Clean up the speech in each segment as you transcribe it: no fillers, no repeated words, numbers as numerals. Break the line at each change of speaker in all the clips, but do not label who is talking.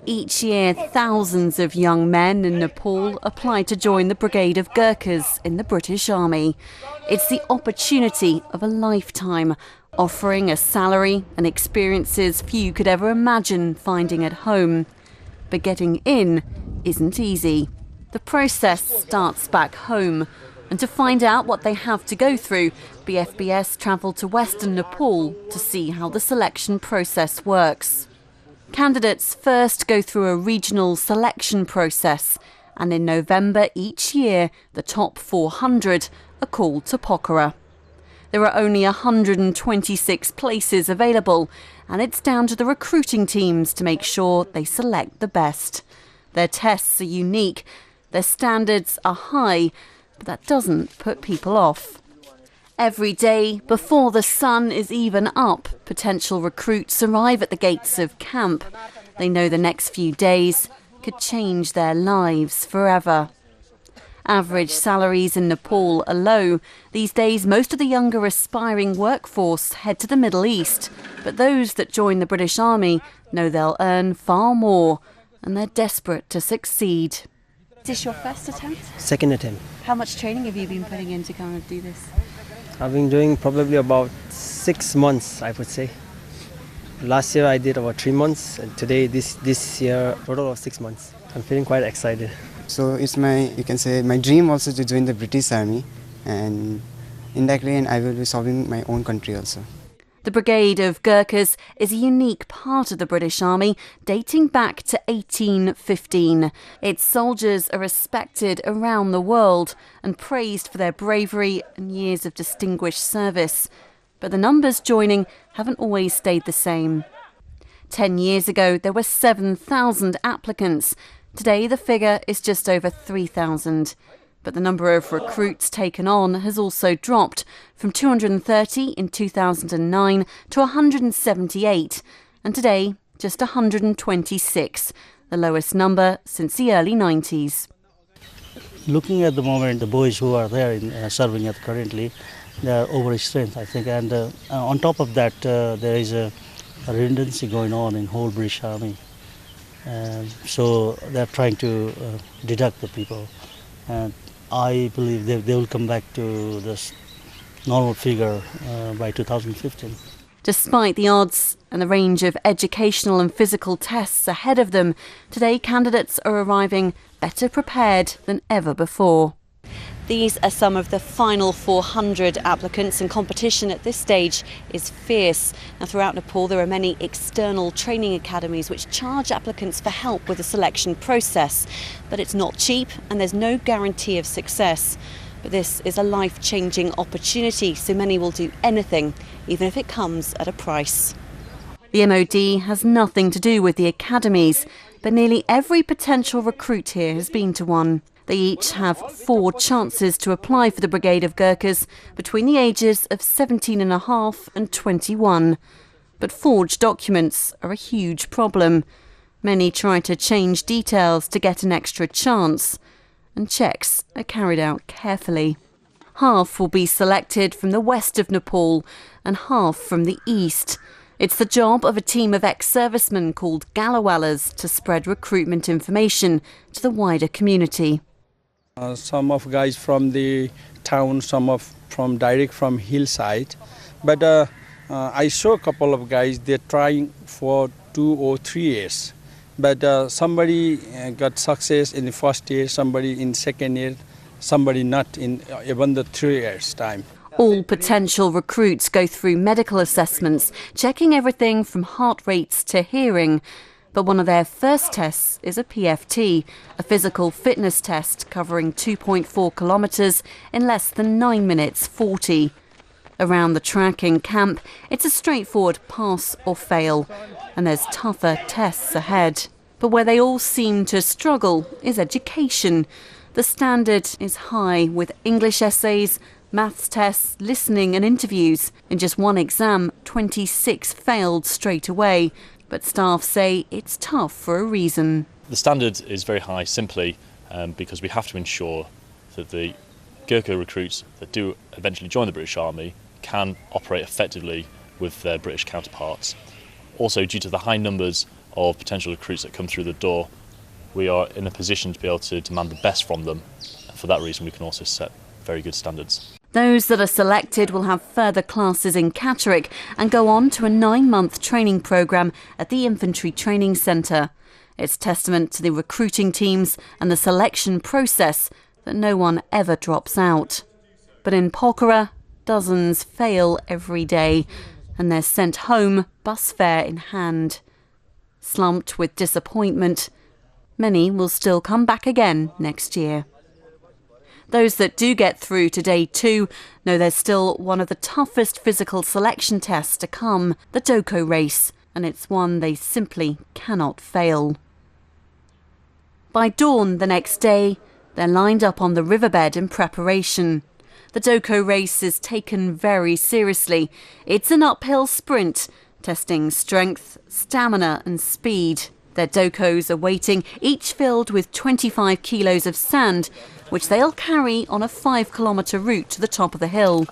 Each year, thousands of young men in Nepal apply to join the Brigade of Gorkhas in the British Army. It's the opportunity of a lifetime, offering a salary and experiences few could ever imagine finding at home. But getting in isn't easy. The process starts back home, and to find out what they have to go through, BFBS travelled to Western Nepal to see how the selection process works. Candidates first go through a regional selection process, and in November each year, the top 400 are called to Pokhara. There are only 126 places available, and it's down to the recruiting teams to make sure they select the best. Their tests are unique, their standards are high, but that doesn't put people off. Every day, before the sun is even up, potential recruits arrive at the gates of camp. They know the next few days could change their lives forever. Average salaries in Nepal are low. These days, most of the younger aspiring workforce head to the Middle East, but those that join the British Army know they'll earn far more, and they're desperate to succeed. Is this your first attempt?
Second attempt.
How much training have you been putting in to kind of do this?
I've been doing probably about 6 months, I would say. Last year I did about 3 months, and today, this year, total of 6 months. I'm feeling quite excited.
So it's you can say, my dream also to join the British Army, and indirectly I will be serving my own country also.
The Brigade of Gorkhas is a unique part of the British Army dating back to 1815. Its soldiers are respected around the world and praised for their bravery and years of distinguished service. But the numbers joining haven't always stayed the same. 10 years ago, there were 7,000 applicants. Today, the figure is just over 3,000. But the number of recruits taken on has also dropped from 230 in 2009 to 178, and today just 126, the lowest number since the early 90s.
Looking at the moment, the boys who are there serving currently, they are overstrength, I think, and on top of that, there is a redundancy going on in whole British Army. So they are trying to deduct the people, and I believe they will come back to this normal figure by 2015.
Despite the odds and the range of educational and physical tests ahead of them, today candidates are arriving better prepared than ever before. These are some of the final 400 applicants, and competition at this stage is fierce. Now, throughout Nepal, there are many external training academies which charge applicants for help with the selection process. But it's not cheap, and there's no guarantee of success. But this is a life-changing opportunity, so many will do anything, even if it comes at a price. The MOD has nothing to do with the academies, but nearly every potential recruit here has been to one. They each have 4 chances to apply for the Brigade of Gorkhas between the ages of 17.5 and 21. But forged documents are a huge problem. Many try to change details to get an extra chance, and checks are carried out carefully. Half will be selected from the west of Nepal and half from the east. It's the job of a team of ex-servicemen called Galawalas to spread recruitment information to the wider community.
Some of guys from the town, some from direct from hillside, but I saw a couple of guys. They're trying for 2 or 3 years, but somebody got success in the first year, somebody in second year, somebody not in even the 3 years time.
All potential recruits go through medical assessments, checking everything from heart rates to hearing. But one of their first tests is a PFT, a physical fitness test covering 2.4 kilometres in less than 9 minutes 40. Around the track in camp, it's a straightforward pass or fail, and there's tougher tests ahead. But where they all seem to struggle is education. The standard is high, with English essays, maths tests, listening and interviews. In just one exam, 26 failed straight away. But staff say it's tough for a reason.
The standard is very high simply because we have to ensure that the Gorkha recruits that do eventually join the British Army can operate effectively with their British counterparts. Also, due to the high numbers of potential recruits that come through the door, we are in a position to be able to demand the best from them. And for that reason, we can also set very good standards.
Those that are selected will have further classes in Catterick and go on to a 9-month training programme at the Infantry Training Centre. It's testament to the recruiting teams and the selection process that no one ever drops out. But in Pokhara, dozens fail every day and they're sent home, bus fare in hand. Slumped with disappointment, many will still come back again next year. Those that do get through to day 2 know there's still one of the toughest physical selection tests to come, the Doko race, and it's one they simply cannot fail. By dawn the next day, they're lined up on the riverbed in preparation. The Doko race is taken very seriously. It's an uphill sprint, testing strength, stamina and speed. Their Dokos are waiting, each filled with 25 kilos of sand, which they'll carry on a 5-kilometre route to the top of the hill.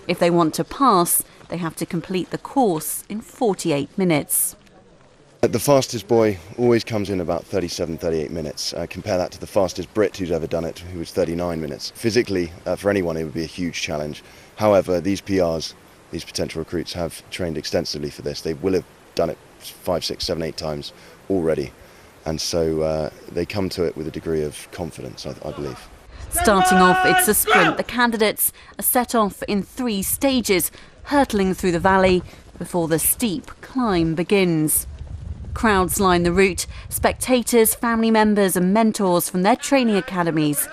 If they want to pass, they have to complete the course in 48 minutes.
The fastest boy always comes in about 37, 38 minutes. Compare that to the fastest Brit who's ever done it, who was 39 minutes. Physically, for anyone, it would be a huge challenge. However, these PRs, these potential recruits, have trained extensively for this. They will have done it 5, 6, 7, 8 times already. And so they come to it with a degree of confidence, I believe.
Starting off, it's a sprint. The candidates are set off in 3 stages, hurtling through the valley before the steep climb begins. Crowds line the route, spectators, family members and mentors from their training academies.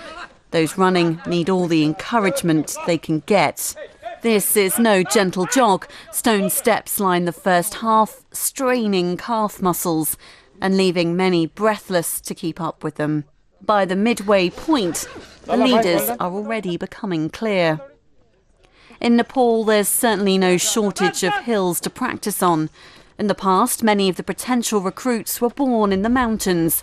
Those running need all the encouragement they can get. This is no gentle jog. Stone steps line the first half, straining calf muscles and leaving many breathless to keep up with them. By the midway point, the leaders are already becoming clear. In Nepal, there's certainly no shortage of hills to practice on. In the past, many of the potential recruits were born in the mountains.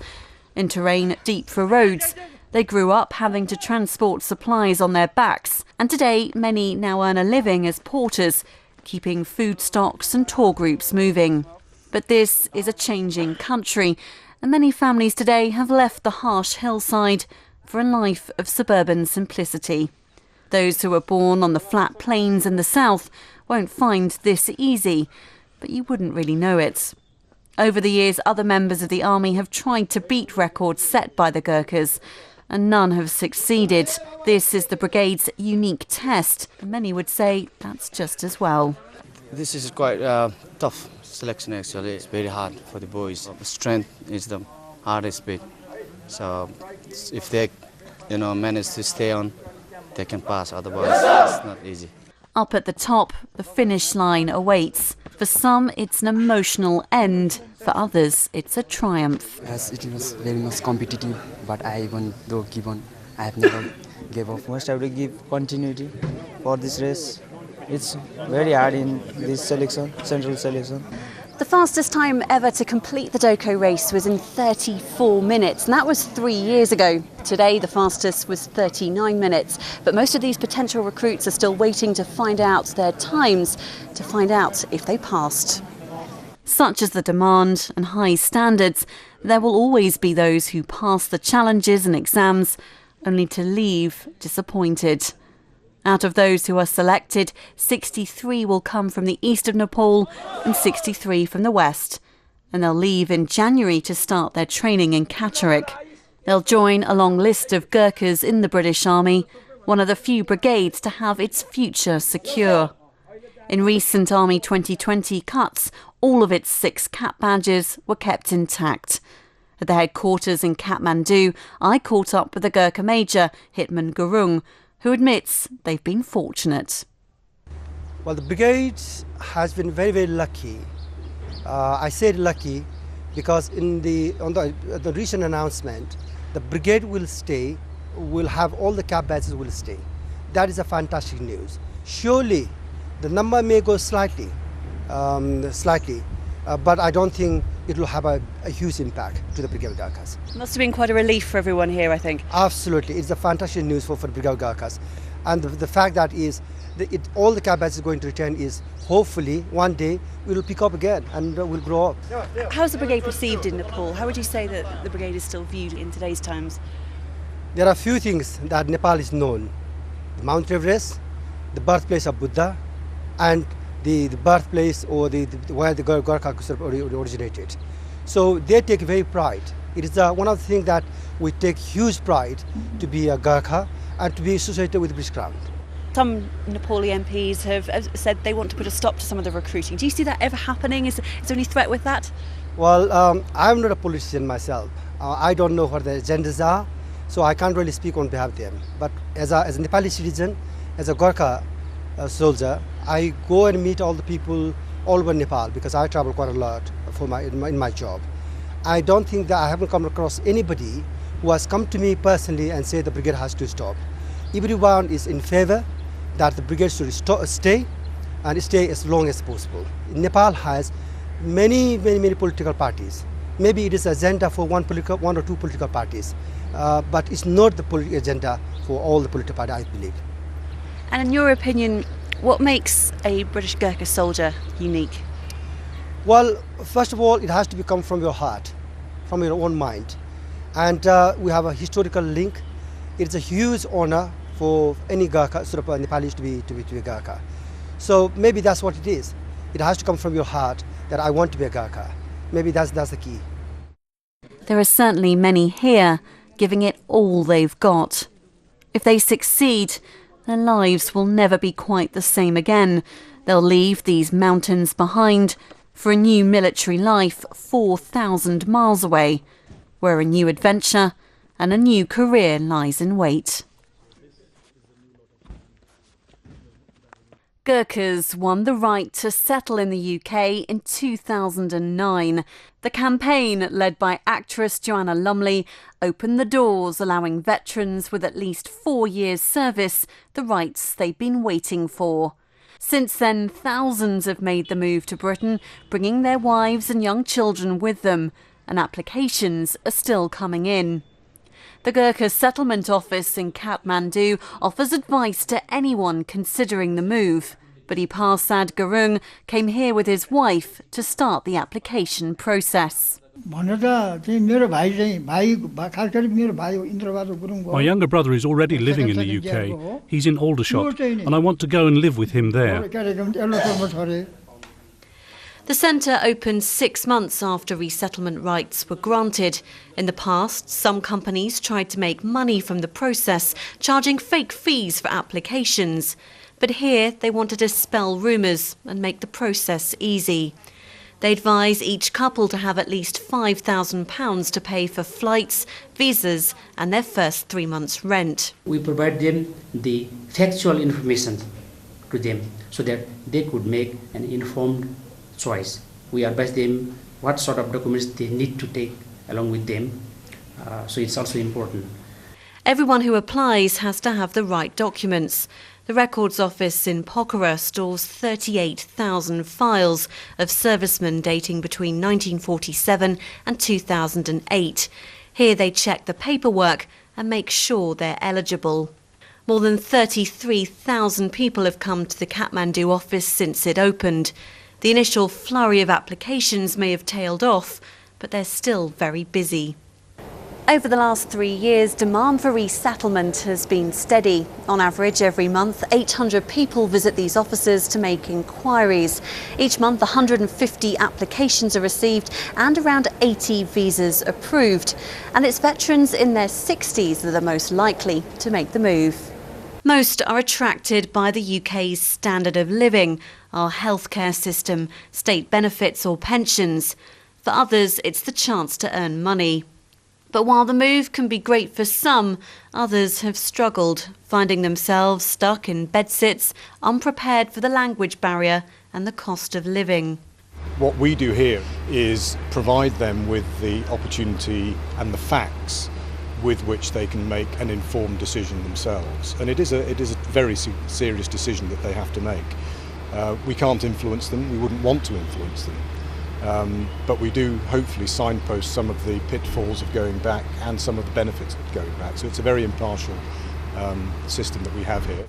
In terrain deep for roads, they grew up having to transport supplies on their backs, and today many now earn a living as porters, keeping food stocks and tour groups moving. But this is a changing country, and many families today have left the harsh hillside for a life of suburban simplicity. Those who were born on the flat plains in the south won't find this easy, but you wouldn't really know it. Over the years, other members of the army have tried to beat records set by the Gorkhas, and none have succeeded. This is the brigade's unique test, and many would say that's just as well.
This is quite tough selection actually. It's very hard for the boys. Strength is the hardest bit. So if they manage to stay on, they can pass, otherwise it's not easy.
Up at the top, the finish line awaits. For some, it's an emotional end. For others, it's a triumph.
As it was very much competitive, but I even though given, I have never gave up.
Must have to give continuity for this race. It's very hard in this selection, central selection.
The fastest time ever to complete the Doko race was in 34 minutes, and that was 3 years ago. Today, the fastest was 39 minutes. But most of these potential recruits are still waiting to find out their times, to find out if they passed. Such is the demand and high standards, there will always be those who pass the challenges and exams, only to leave disappointed. Out of those who are selected, 63 will come from the east of Nepal and 63 from the west. And they'll leave in January to start their training in Catterick. They'll join a long list of Gorkhas in the British Army, one of the few brigades to have its future secure. In recent Army 2020 cuts, all of its 6 cap badges were kept intact. At the headquarters in Kathmandu, I caught up with the Gorkha Major, Hitman Gurung, who admits they've been fortunate.
Well, the brigade has been very, very lucky. I said lucky because on the recent announcement, the brigade will stay, will have all the cap badges will stay. That is a fantastic news. Surely the number may go slightly, but I don't think it will have a huge impact to the Brigade Gorkhas.
Must have been quite a relief for everyone here, I think.
Absolutely, it's a fantastic news for Brigade Gorkhas. And the fact that is, all the camp batch is going to return is hopefully one day we will pick up again and we'll grow up.
How's the brigade perceived in Nepal? How would you say that the brigade is still viewed in today's times?
There are few things that Nepal is known: Mount Everest, the birthplace of Buddha, and the birthplace or where the Gorkha originated. So they take very pride. It is one of the things that we take huge pride to be a Gorkha and to be associated with the British Crown.
Some Nepali MPs have said they want to put a stop to some of the recruiting. Do you see that ever happening? Is there any threat with that?
Well, I'm not a politician myself. I don't know what the agendas are, so I can't really speak on behalf of them. But as a Nepali citizen, as a Gorkha soldier, I go and meet all the people all over Nepal because I travel quite a lot in my job. I don't think that I haven't come across anybody who has come to me personally and said the brigade has to stop. Everyone is in favor that the brigade should stay and stay as long as possible. Nepal has many political parties. Maybe it is an agenda for one or two political parties, but it's not the political agenda for all the political parties, I believe.
And in your opinion, what makes a British Gurkha soldier unique?
Well, first of all, it has to come from your heart, from your own mind. And we have a historical link. It's a huge honor for any Gorkha, sort of Nepalis to be a Gorkha. So maybe that's what it is. It has to come from your heart that I want to be a Gorkha. Maybe that's the key.
There are certainly many here giving it all they've got. If they succeed, their lives will never be quite the same again. They'll leave these mountains behind for a new military life 4,000 miles away, where a new adventure and a new career lies in wait. Gurkhas won the right to settle in the UK in 2009. The campaign, led by actress Joanna Lumley, opened the doors, allowing veterans with at least 4 years' service the rights they've been waiting for. Since then, thousands have made the move to Britain, bringing their wives and young children with them, and applications are still coming in. The Gorkha Settlement Office in Kathmandu offers advice to anyone considering the move. But Ipasad Gurung came here with his wife to start the application process.
My younger brother is already living in the UK. He's in Aldershot, and I want to go and live with him there.
The centre opened 6 months after resettlement rights were granted. In the past, some companies tried to make money from the process, charging fake fees for applications. But here they wanted to dispel rumours and make the process easy. They advise each couple to have at least £5,000 to pay for flights, visas and their first 3 months' rent.
We provide them the factual information to them so that they could make an informed choice. We advise them what sort of documents they need to take along with them, so it's also important.
Everyone who applies has to have the right documents. The Records Office in Pokhara stores 38,000 files of servicemen dating between 1947 and 2008. Here they check the paperwork and make sure they're eligible. More than 33,000 people have come to the Kathmandu office since it opened. The initial flurry of applications may have tailed off, but they're still very busy. Over the last 3 years, demand for resettlement has been steady. On average, every month, 800 people visit these offices to make inquiries. Each month, 150 applications are received and around 80 visas approved. And it's veterans in their 60s that are most likely to make the move. Most are attracted by the UK's standard of living, our healthcare system, state benefits or pensions. For others, it's the chance to earn money. But while the move can be great for some, others have struggled, finding themselves stuck in bedsits, unprepared for the language barrier and the cost of living.
What we do here is provide them with the opportunity and the facts with which they can make an informed decision themselves. And it is a very serious decision that they have to make. We can't influence them, we wouldn't want to influence them. But we do hopefully signpost some of the pitfalls of going back and some of the benefits of going back. So it's a very impartial system that we have here.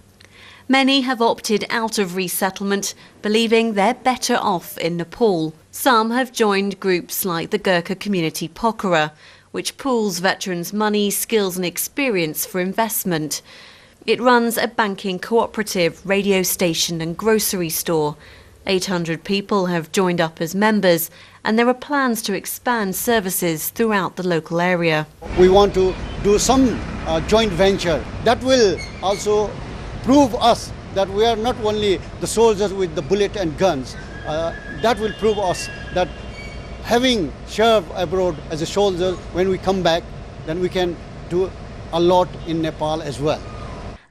Many have opted out of resettlement, believing they're better off in Nepal. Some have joined groups like the Gorkha Community Pokhara, which pools veterans' money, skills and experience for investment. It runs a banking cooperative, radio station and grocery store. 800 people have joined up as members, and there are plans to expand services throughout the local area.
We want to do some joint venture that will also prove us that we are not only the soldiers with the bullet and guns. That will prove us that having served abroad as a soldier, when we come back, then we can do a lot in Nepal as well.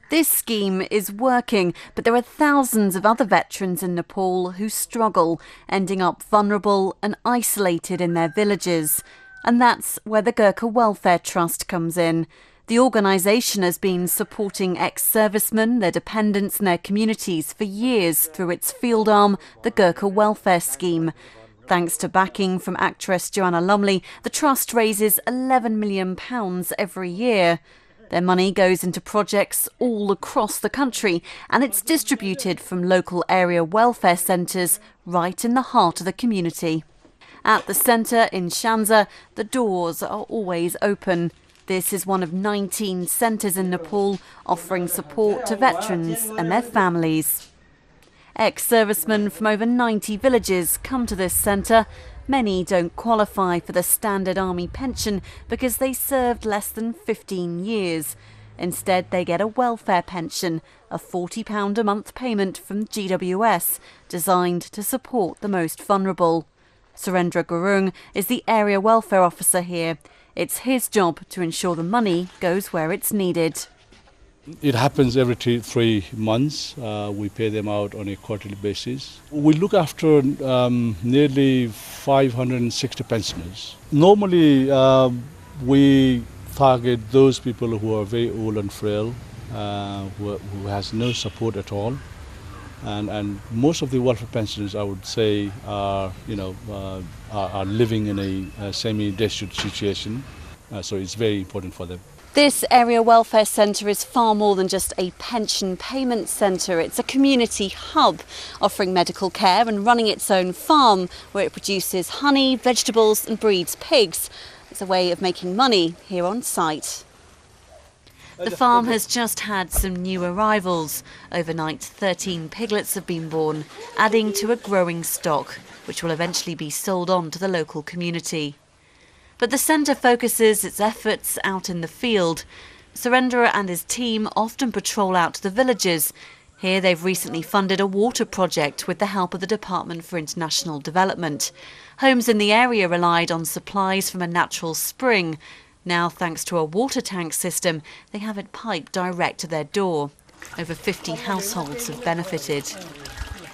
This scheme is working, but there are thousands of other veterans in Nepal who struggle, ending up vulnerable and isolated in their villages. And that's where the Gorkha Welfare Trust comes in. The organisation has been supporting ex-servicemen, their dependents and their communities for years through its field arm, the Gorkha Welfare Scheme. Thanks to backing from actress Joanna Lumley, the Trust raises £11 million every year. Their money goes into projects all across the country, and it's distributed from local area welfare centres right in the heart of the community. At the centre in Shanza, the doors are always open. This is one of 19 centres in Nepal offering support to veterans and their families. Ex-servicemen from over 90 villages come to this centre. Many don't qualify for the standard army pension because they served less than 15 years. Instead, they get a welfare pension, a £40 a month payment from GWS, designed to support the most vulnerable. Surendra Gurung is the area welfare officer here. It's his job to ensure the money goes where it's needed.
It happens every 3 months. We pay them out on a quarterly basis. We look after nearly 560 pensioners. Normally, we target those people who are very old and frail, who has no support at all. And most of the welfare pensioners, I would say, are living in a semi-destitute situation. So it's very important for them.
This area welfare centre is far more than just a pension payment centre. It's a community hub offering medical care and running its own farm where it produces honey, vegetables and breeds pigs. It's a way of making money here on site. The farm has just had some new arrivals. Overnight, 13 piglets have been born, adding to a growing stock, which will eventually be sold on to the local community. But the centre focuses its efforts out in the field. Surendra and his team often patrol out to the villages. Here they've recently funded a water project with the help of the Department for International Development. Homes in the area relied on supplies from a natural spring. Now, thanks to a water tank system, they have it piped direct to their door. Over 50 households have benefited.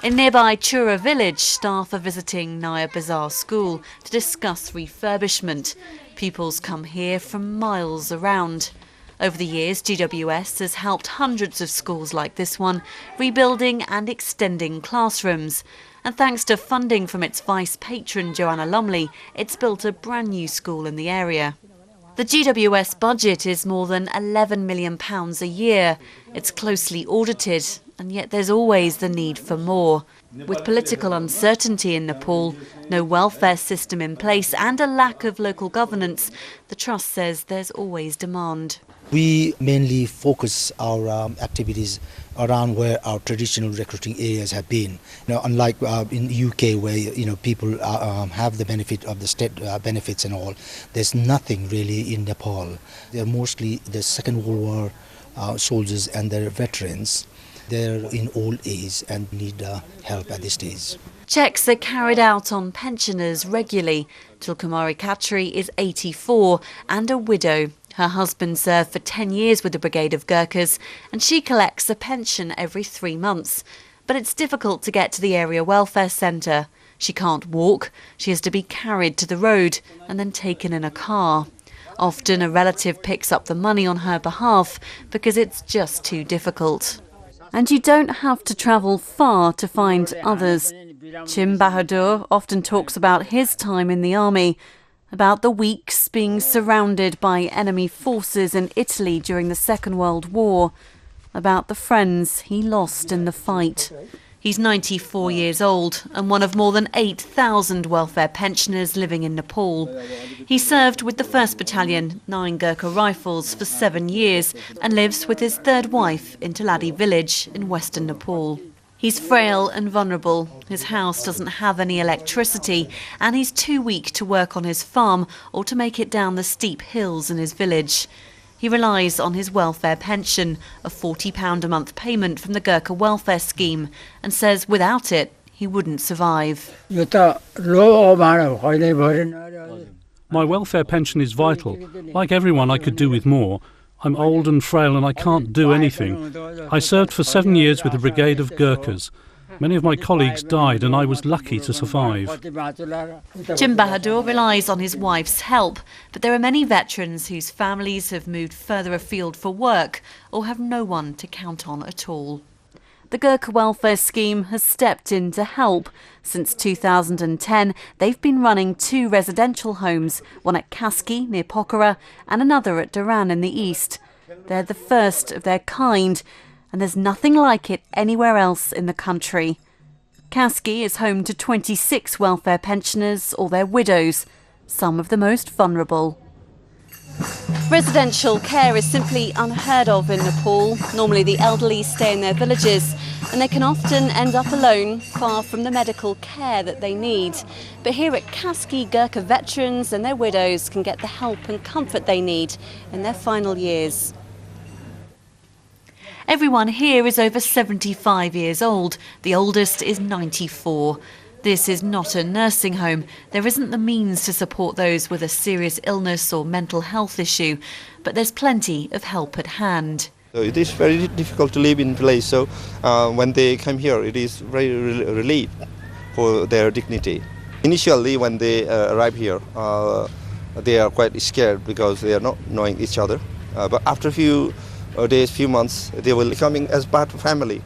In nearby Chura village, staff are visiting Naya Bazaar School to discuss refurbishment. Pupils come here from miles around. Over the years, GWS has helped hundreds of schools like this one, rebuilding and extending classrooms. And thanks to funding from its vice-patron Joanna Lumley, it's built a brand new school in the area. The GWS budget is more than £11 million a year. It's closely audited, and yet there's always the need for more. With political uncertainty in Nepal, no welfare system in place and a lack of local governance, the Trust says there's always demand.
We mainly focus our activities around where our traditional recruiting areas have been. Unlike in the UK where people have the benefit of the state benefits and all, there's nothing really in Nepal. They're mostly the Second World War soldiers and their veterans. They're in old age and need help at this stage.
Checks are carried out on pensioners regularly. Tulkumari Khatri is 84 and a widow. Her husband served for 10 years with the Brigade of Gurkhas, and she collects a pension every 3 months. But it's difficult to get to the area welfare centre. She can't walk. She has to be carried to the road and then taken in a car. Often a relative picks up the money on her behalf because it's just too difficult. And you don't have to travel far to find others. Chim Bahadur often talks about his time in the army, about the weeks being surrounded by enemy forces in Italy during the Second World War. about the friends he lost in the fight. He's 94 years old and one of more than 8,000 welfare pensioners living in Nepal. He served with the 1st Battalion, 9 Gorkha Rifles, for 7 years and lives with his third wife in Taladi village in western Nepal. He's frail and vulnerable, his house doesn't have any electricity and he's too weak to work on his farm or to make it down the steep hills in his village. He relies on his welfare pension, a £40 a month payment from the Gorkha welfare scheme, and says without it he wouldn't survive.
My welfare pension is vital. Like everyone, I could do with more. I'm old and frail and I can't do anything. I served for 7 years with the Brigade of Gorkhas. Many of my colleagues died and I was lucky to survive.
Jim Bahadur relies on his wife's help, but there are many veterans whose families have moved further afield for work or have no one to count on at all. The Gorkha Welfare Scheme has stepped in to help. Since 2010, they've been running 2 residential homes, one at Kaski near Pokhara and another at Dharan in the east. They're the first of their kind, and there's nothing like it anywhere else in the country. Kaski is home to 26 welfare pensioners or their widows, some of the most vulnerable. Residential care is simply unheard of in Nepal. Normally the elderly stay in their villages and they can often end up alone, far from the medical care that they need. But here at Kaski, Gorkha veterans and their widows can get the help and comfort they need in their final years. Everyone here is over 75 years old. The oldest is 94. This is not a nursing home. There isn't the means to support those with a serious illness or mental health issue, but there's plenty of help at hand.
It is very difficult to live in place, so when they come here, it is very relief for their dignity. Initially, when they arrive here, they are quite scared because they are not knowing each other. But after a few days, few months, they will becoming as part of family.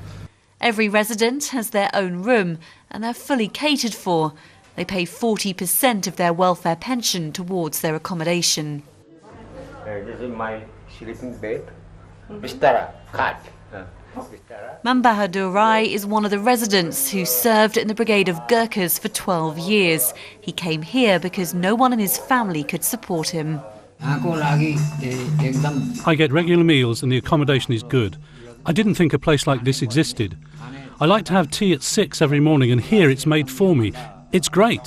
Every resident has their own room and they're fully catered for. They pay 40% of their welfare pension towards their accommodation.
This is my sleeping bed. Bistara, cot.
Bahadur Rai is one of the residents who served in the Brigade of Gorkhas for 12 years. He came here because no one in his family could support him.
I get regular meals and the accommodation is good. I didn't think a place like this existed. I like to have tea at 6 every morning and here it's made for me. It's great.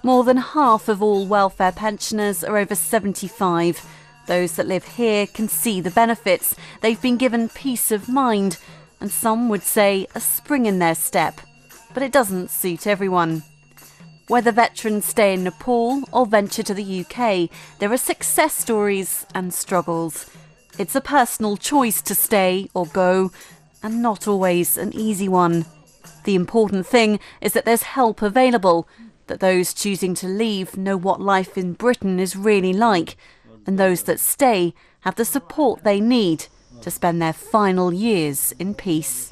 More than half of all welfare pensioners are over 75. Those that live here can see the benefits. They've been given peace of mind and some would say a spring in their step. But it doesn't suit everyone. Whether veterans stay in Nepal or venture to the UK, there are success stories and struggles. It's a personal choice to stay or go, and not always an easy one. The important thing is that there's help available, that those choosing to leave know what life in Britain is really like, and those that stay have the support they need to spend their final years in peace.